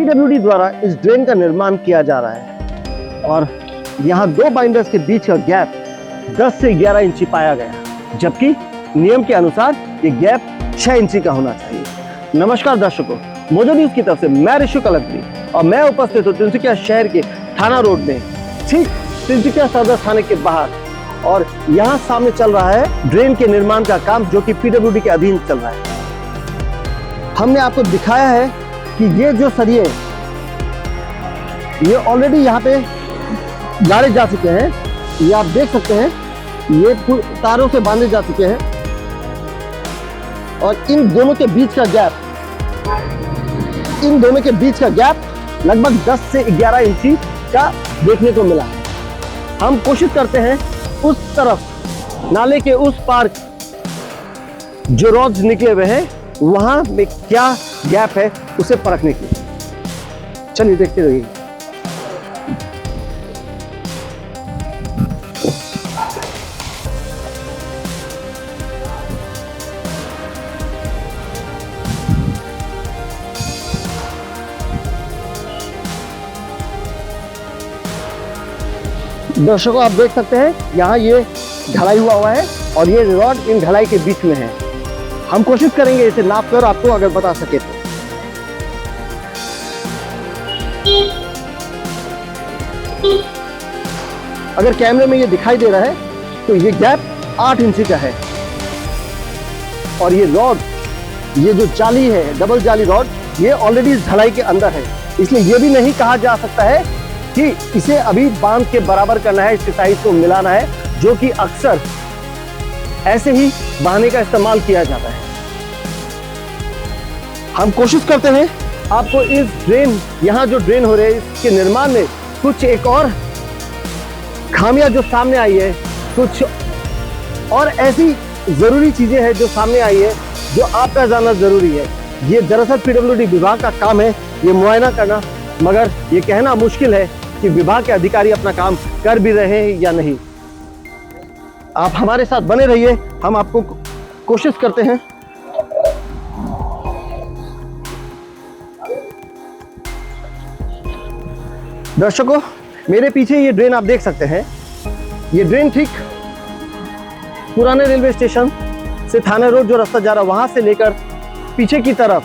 PWD द्वारा इस drain का निर्माण किया जा रहा है और यहाँ दो बाइंडर्स के बीच का गैप 10 से 11 इंची पाया गया, जबकि नियम के अनुसार ये गैप 6 इंची का होना चाहिए। नमस्कार दर्शकों, मोजो न्यूज की तरफ से मैं ऋषु कलत्री और मैं उपस्थित हूँ तिनसुकिया शहर के थाना रोड में, ठीक तिनसुकिया सदर थाने के बाहर। और यहाँ सामने चल रहा है ड्रेन के निर्माण का काम, जो कि पीडब्ल्यूडी के अधीन चल रहा है। हमने आपको दिखाया है कि ये जो सरिये ये ऑलरेडी यहाँ पे गाड़े जा चुके हैं, ये आप देख सकते हैं, ये तारों से बांधे जा चुके हैं और इन दोनों के बीच का गैप लगभग 10 से 11 इंची का देखने को मिला है। हम कोशिश करते हैं उस तरफ नाले के उस पार जो रॉड्स निकले हुए हैं वहां में क्या गैप है उसे परखने की। चलिए देखते रहिए। दर्शकों, आप देख सकते हैं यहाँ ये ढलाई हुआ है और ये रॉड इन ढलाई के बीच में है। हम कोशिश करेंगे इसे नाप कर आपको अगर बता सके तो। अगर कैमरे में ये दिखाई दे रहा है तो ये गैप 8 इंची का है और ये रॉड, ये जो जाली है, डबल जाली रॉड, ये ऑलरेडी इस ढलाई के अंदर है। इसलिए ये भी नहीं कहा जा सकता है कि इसे अभी बांध के बराबर करना है, इसके साइज को मिलाना है, जो कि अक्सर ऐसे ही बहाने का इस्तेमाल किया जाता है। हम कोशिश करते हैं आपको इस ड्रेन, यहाँ जो ड्रेन हो रहे हैं इसके निर्माण में कुछ एक और खामियां जो सामने आई है, कुछ और ऐसी जरूरी चीजें हैं जो सामने आई है जो आपका जानना जरूरी है। ये दरअसल पीडब्ल्यूडी विभाग का काम है ये मुआयना करना, मगर ये कहना मुश्किल है कि विभाग के अधिकारी अपना काम कर भी रहे हैं या नहीं। आप हमारे साथ बने रहिए, हम आपको कोशिश करते हैं। दर्शकों, मेरे पीछे ये ड्रेन आप देख सकते हैं। ये ड्रेन ठीक पुराने रेलवे स्टेशन से थाना रोड जो रास्ता जा रहा है वहां से लेकर पीछे की तरफ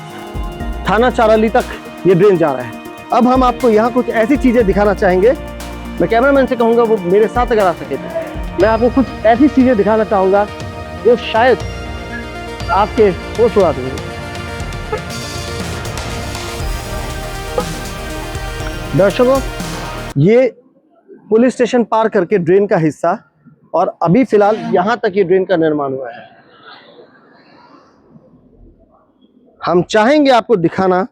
थाना चाराली तक ये ड्रेन जा रहा है। अब हम आपको यहाँ कुछ ऐसी चीजें दिखाना चाहेंगे। मैं कैमरामैन से कहूँगा वो मेरे साथ अगर आ सके तो मैं आपको कुछ ऐसी चीजें दिखाना चाहूँगा जो शायद आपके होश उड़ा देंगे। दर्शकों, ये पुलिस स्टेशन पार करके ड्रेन का हिस्सा, और अभी फिलहाल यहाँ तक ये ड्रेन का निर्माण हुआ है। हम चाहेंगे आपको दिखाना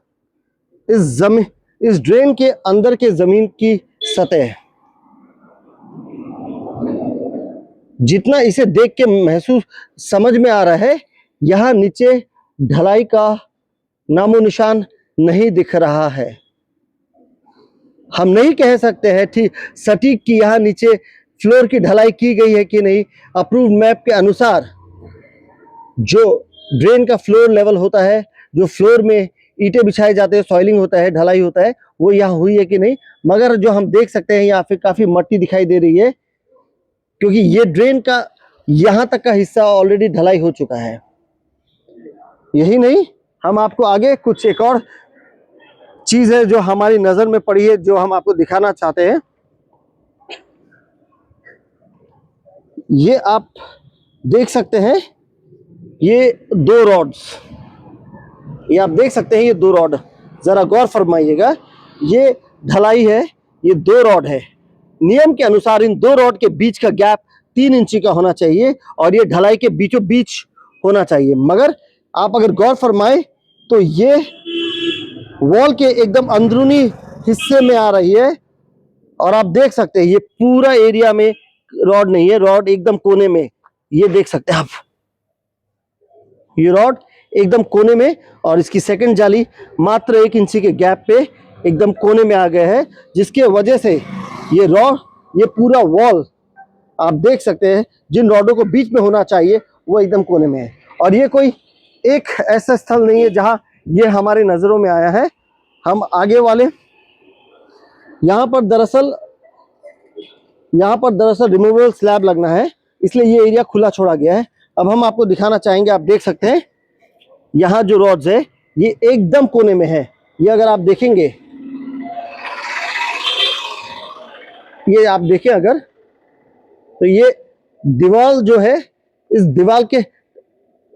इस ड्रेन के अंदर के जमीन की सतह। जितना इसे देख के महसूस समझ में आ रहा है, यहाँ नीचे ढलाई का नामो निशान नहीं दिख रहा है। हम नहीं कह सकते हैं ठीक सटीक कि यहाँ नीचे फ्लोर की ढलाई की गई है कि नहीं। अप्रूव्ड मैप के अनुसार जो ड्रेन का फ्लोर लेवल होता है, जो फ्लोर में ईंटें बिछाए जाते हैं, सॉइलिंग होता है, ढलाई होता है, वो यहाँ हुई है कि नहीं। मगर जो हम देख सकते हैं यहाँ पे काफी मट्टी दिखाई दे रही है, क्योंकि ये ड्रेन का यहाँ तक का हिस्सा ऑलरेडी ढलाई हो चुका है। यही नहीं, हम आपको आगे कुछ एक और चीज है जो हमारी नजर में पड़ी है, जो हम आपको दिखाना चाहते हैं। ये आप देख सकते हैं, ये 2 रॉड्स, ये आप देख सकते हैं, ये 2 रॉड, जरा गौर फरमाइएगा। ये ढलाई है, ये 2 रॉड है। नियम के अनुसार इन 2 रॉड के बीच का गैप 3 इंची का होना चाहिए और ये ढलाई के बीचों बीच होना चाहिए। मगर आप अगर गौर फरमाए तो ये वॉल के एकदम अंदरूनी हिस्से में आ रही है और आप देख सकते हैं ये पूरा एरिया में रॉड नहीं है, रॉड एकदम कोने में, ये देख सकते हैं आप, ये रॉड एकदम कोने में, और इसकी सेकंड जाली मात्र 1 इंची के गैप पे एकदम कोने में आ गए हैं, जिसके वजह से ये रॉड, ये पूरा वॉल आप देख सकते हैं, जिन रॉडों को बीच में होना चाहिए वो एकदम कोने में है। और ये कोई एक ऐसा स्थल नहीं है जहां ये हमारे नजरों में आया है। हम आगे वाले यहाँ पर दरअसल रिमूवेबल स्लैब लगना है, इसलिए ये एरिया खुला छोड़ा गया है। अब हम आपको दिखाना चाहेंगे, आप देख सकते हैं यहाँ जो रॉड्स है ये एकदम कोने में है। ये अगर आप देखेंगे, ये आप देखें अगर, तो ये दीवार जो है, इस दीवार के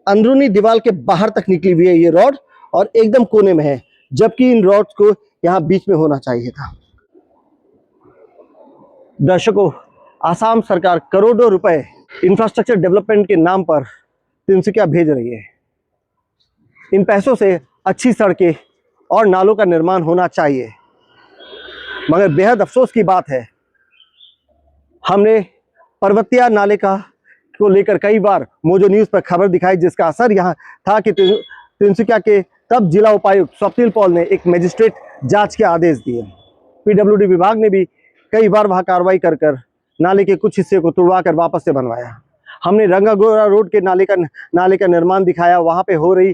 अंदरूनी दीवार के बाहर तक निकली हुई है ये रॉड, और एकदम कोने में है, जबकि इन रॉड्स को यहाँ बीच में होना चाहिए था। दर्शकों, आसाम सरकार करोड़ों रुपए इंफ्रास्ट्रक्चर डेवलपमेंट के नाम पर तिनसुकिया भेज रही है। इन पैसों से अच्छी सड़कें और नालों का निर्माण होना चाहिए, मगर बेहद अफसोस की बात है, हमने पर्वतिया नाले को लेकर कई बार मोजो न्यूज़ पर खबर दिखाई, जिसका असर यहाँ था कि तिनसुकिया के तब जिला उपायुक्त स्वप्निल पॉल ने एक मजिस्ट्रेट जांच के आदेश दिए। पीडब्ल्यूडी विभाग ने भी कई बार वहाँ कार्रवाई कर नाले के कुछ हिस्से को तुड़वा कर वापस से बनवाया। हमने रंगागोरा रोड के नाले का निर्माण दिखाया, वहाँ पे हो रही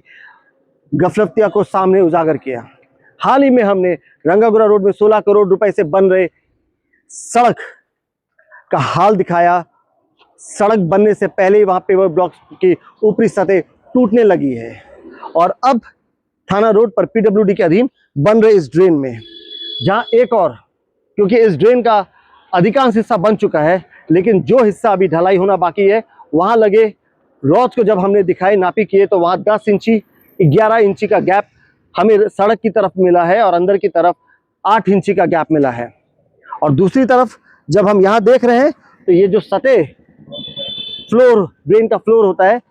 गफलतियाँ को सामने उजागर किया। हाल ही में हमने रंगागोरा रोड में 16 करोड़ रुपए से बन रहे सड़क का हाल दिखाया। सड़क बनने से पहले ही वहाँ पेवर ब्लॉक की ऊपरी सतह टूटने लगी है, और अब थाना रोड पर पीडब्ल्यूडी के अधीन बन रहे इस ड्रेन में, जहाँ एक और, क्योंकि इस ड्रेन का अधिकांश हिस्सा बन चुका है, लेकिन जो हिस्सा अभी ढलाई होना बाकी है, वहाँ लगे रॉड्स को जब हमने दिखाए, नापी किए, तो वहाँ 10 इंची 11 इंची का गैप हमें सड़क की तरफ मिला है, और अंदर की तरफ 8 इंची का गैप मिला है। और दूसरी तरफ जब हम यहाँ देख रहे हैं, तो ये जो सतह फ्लोर, ड्रेन का फ्लोर होता है,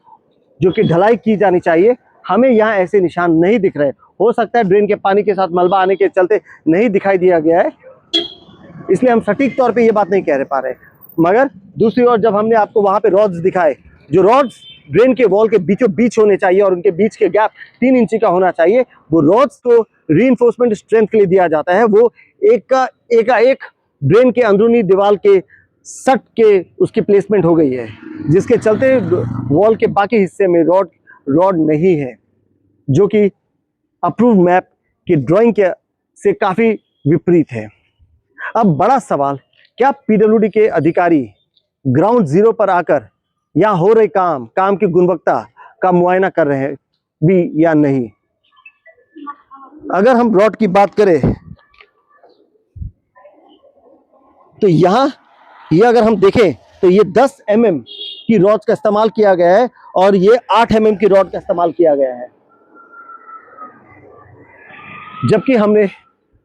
जो कि ढलाई की जानी चाहिए, हमें यहाँ ऐसे निशान नहीं दिख रहे। हो सकता है ड्रेन के पानी के साथ मलबा आने के चलते नहीं दिखाई दिया गया है, इसलिए हम सटीक तौर पे ये बात नहीं कह पा रहे। मगर दूसरी ओर जब हमने आपको वहाँ पे रॉड्स दिखाए, जो रॉड्स ड्रेन के वॉल के बीचों बीच होने चाहिए और उनके बीच के गैप 3 इंची का होना चाहिए, वो रॉड्स को रीइंफोर्समेंट स्ट्रेंथ के लिए दिया जाता है। वो एक ड्रेन के अंदरूनी दीवार के सट के उसकी प्लेसमेंट हो गई है, जिसके चलते वॉल के बाकी हिस्से में रॉड नहीं है, जो कि अप्रूव मैप की ड्राइंग के से काफ़ी विपरीत है। अब बड़ा सवाल, क्या पीडब्ल्यूडी के अधिकारी ग्राउंड जीरो पर आकर यहाँ हो रहे काम की गुणवत्ता का मुआयना कर रहे हैं भी या नहीं? अगर हम रॉड की बात करें, तो यहाँ ये अगर हम देखें, तो ये 10 mm की रॉड का इस्तेमाल किया गया है, और ये 8 mm की रॉड का इस्तेमाल किया गया है। जबकि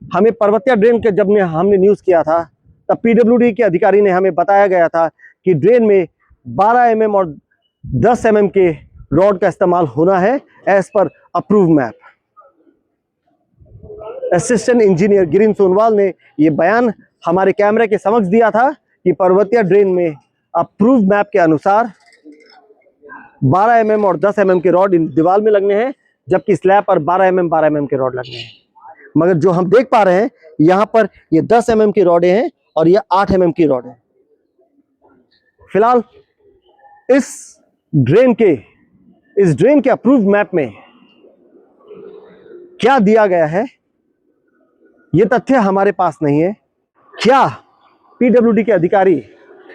हमें पर्वतिया ड्रेन के जब हमने न्यूज़ किया था, तब पीडब्ल्यूडी के अधिकारी ने हमें बताया गया था कि ड्रेन में 12 mm और 10 mm के रॉड का इस्तेमाल होना है, as per approve map. Assistant engineer Girin Sonowal ने ये बयान हमारे कैमरे के समक्ष दिया था कि पर्वतिया ड्रेन में अप्रूव मैप के अनुसार 12 mm और 10 mm के रॉड इन दीवार में लगने हैं, जबकि स्लैब पर 12 mm के रॉड लगने हैं। मगर जो हम देख पा रहे हैं, यहाँ पर ये 10 mm की रॉडें हैं और ये 8 mm की रॉड है। फिलहाल इस ड्रेन के अप्रूव मैप में क्या दिया गया है, ये तथ्य हमारे पास नहीं है। क्या पीडब्ल्यूडी के अधिकारी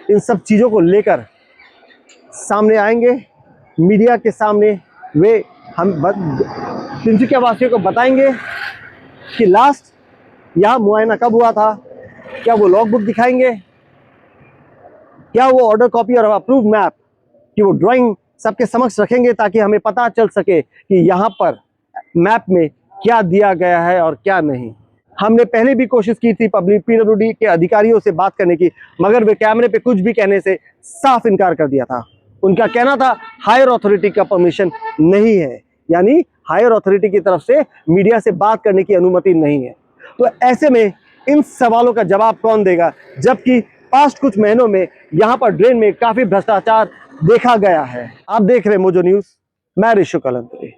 इन सब चीज़ों को लेकर सामने आएंगे मीडिया के सामने? वे हम तिनसुकिया वासियों को बताएंगे कि लास्ट यहाँ मुआयना कब हुआ था? क्या वो लॉग बुक दिखाएंगे? क्या वो ऑर्डर कॉपी और अप्रूव मैप की वो ड्राइंग सबके समक्ष रखेंगे, ताकि हमें पता चल सके कि यहाँ पर मैप में क्या दिया गया है और क्या नहीं? हमने पहले भी कोशिश की थी पीडब्ल्यूडी के अधिकारियों से बात करने की, मगर वे कैमरे पे कुछ भी कहने से साफ इनकार कर दिया था। उनका कहना था हायर अथॉरिटी का परमिशन नहीं है, यानी हायर अथॉरिटी की तरफ से मीडिया से बात करने की अनुमति नहीं है। तो ऐसे में इन सवालों का जवाब कौन देगा, जबकि पास्ट कुछ महीनों में यहाँ पर ड्रेन में काफ़ी भ्रष्टाचार देखा गया है। आप देख रहे हैं मोजो न्यूज़, मैं ऋषु कलंतरी।